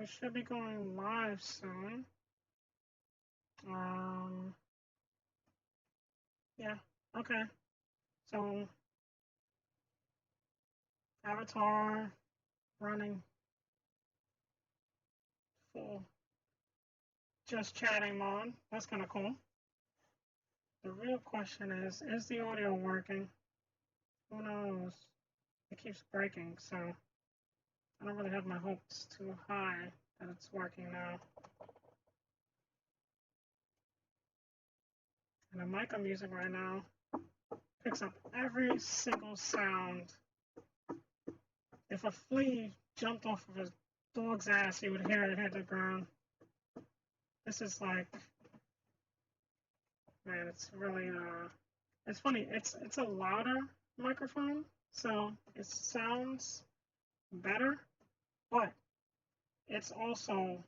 we should be going live soon. Yeah, okay. So, avatar running full just chatting mode. That's kind of cool. The real question is the audio working? Who knows? It keeps breaking, so I don't really have my hopes too high that it's working now. And the mic I'm using right now picks up every single sound. If a flea jumped off of a dog's ass, you would hear it hit the ground. This is like, man, it's really, it's funny. It's a louder microphone, so it sounds better, but it's also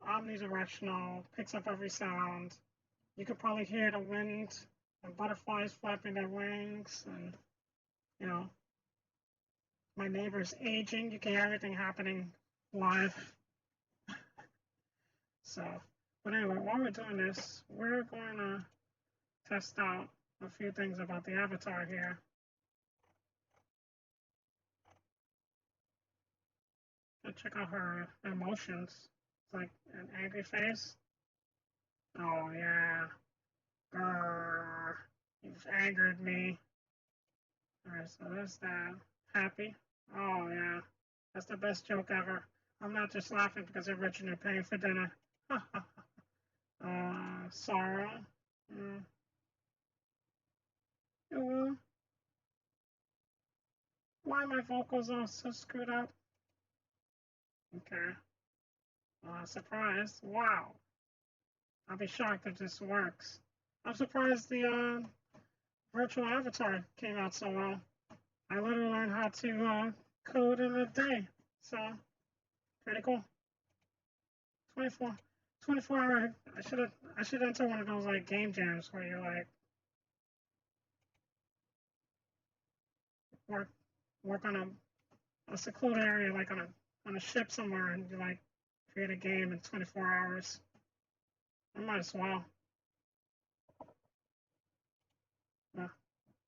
omnidirectional, picks up every sound. You could probably hear the wind and butterflies flapping their wings, and you know, my neighbor's aging. You can hear everything happening live. So, but anyway, while we're doing this, we're going to test out a few things about the avatar here. Check out her emotions. It's like an angry face. Oh yeah. Grrr. You've angered me. Alright, so there's that. Happy. Oh yeah. That's the best joke ever. I'm not just laughing because you're rich and you're paying for dinner. Sorrow. Why my vocals are so screwed up? Okay. Surprised. Wow. I'll be shocked if this works. I'm surprised the virtual avatar came out so well. I literally learned how to code in a day. So, pretty cool. 24 hour. I should enter one of those like game jams where you like work on a secluded area, like on a ship somewhere, and you like create a game in 24 hours. I might as well.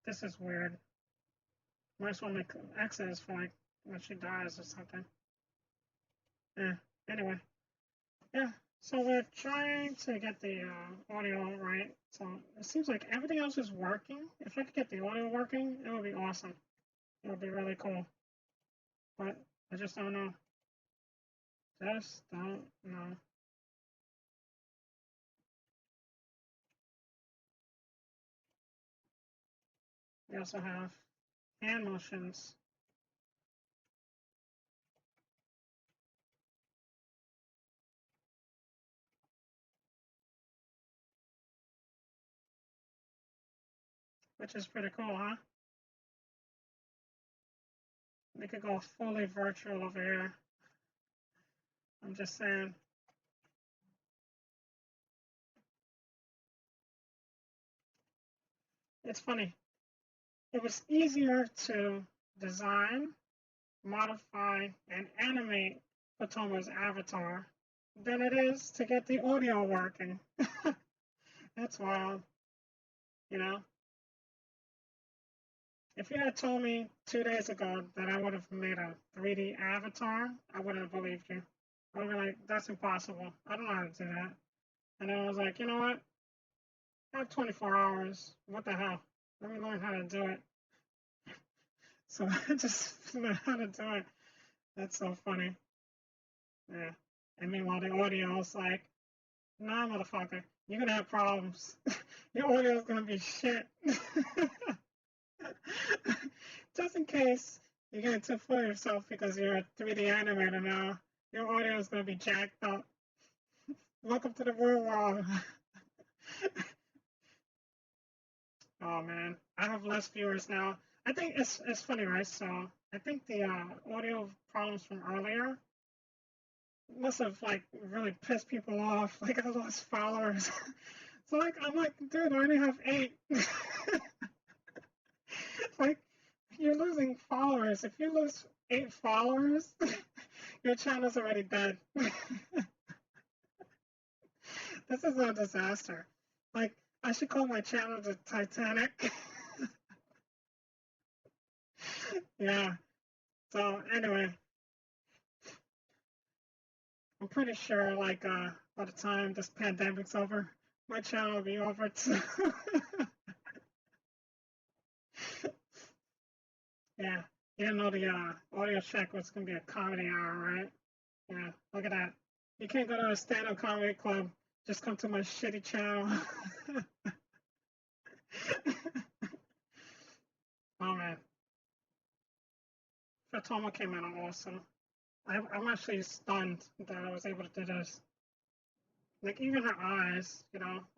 This is weird. Might as well make exes for like when she dies or something. Yeah. Anyway. Yeah. So we're trying to get the audio right. So it seems like everything else is working. If I could get the audio working, it would be awesome. It would be really cool. But I just don't know. Just don't know. We also have hand motions. Which is pretty cool, huh? We could go fully virtual over here. I'm just saying. It's funny. It was easier to design, modify, and animate Fatoma's avatar than it is to get the audio working. That's wild, you know? If you had told me 2 days ago that I would have made a 3D avatar, I wouldn't have believed you. I would be like, that's impossible. I don't know how to do that. And then I was like, you know what? I have 24 hours. What the hell? Let me learn how to do it. So I just learned how to do it. That's so funny. Yeah. And meanwhile, the audio is like, nah, motherfucker, you're gonna have problems. Your audio is gonna be shit. Just in case you get too full of yourself because you're a 3D animator now, your audio is gonna be jacked up. Welcome to the real world. Oh man, I have less viewers now. I think it's funny, right? So I think the audio problems from earlier must have like really pissed people off. Like I lost followers. So like I'm like, dude, I only have 8. Like you're losing followers. If you lose 8 followers, Your channel's already dead. This is a disaster. Like, I should call my channel the Titanic. Yeah. So anyway, I'm pretty sure like by the time this pandemic's over, my channel will be over too. Yeah. You didn't know the audio check was gonna be a comedy hour, right? Yeah. Look at that. You can't go to a stand-up comedy club. Just come to my shitty channel. Oh man. Fatoma came out awesome. I'm actually stunned that I was able to do this. Like even her eyes,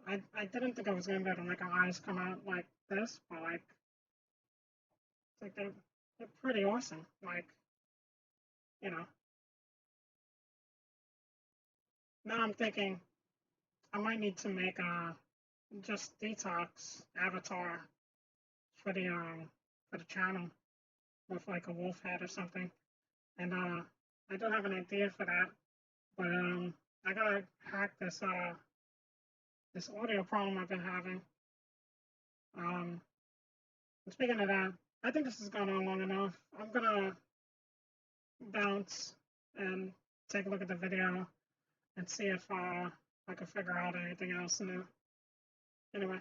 I didn't think I was gonna be able to make her eyes come out like this, but like it's like they're pretty awesome. Like, you know. Now I'm thinking I might need to make a just detox avatar for the channel with like a wolf head or something. And I don't have an idea for that, but I gotta hack this audio problem I've been having. Um, and speaking of that, I think this has gone on long enough. I'm gonna bounce and take a look at the video and see if I can figure out anything else new. Anyway,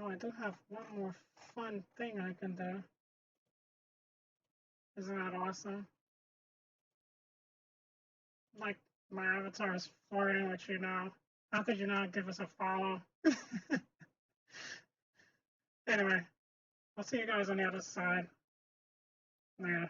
oh, I do have one more fun thing I can do. Isn't that awesome? Like my avatar is flirting with you now. How could you not give us a follow? Anyway, I'll see you guys on the other side. Later.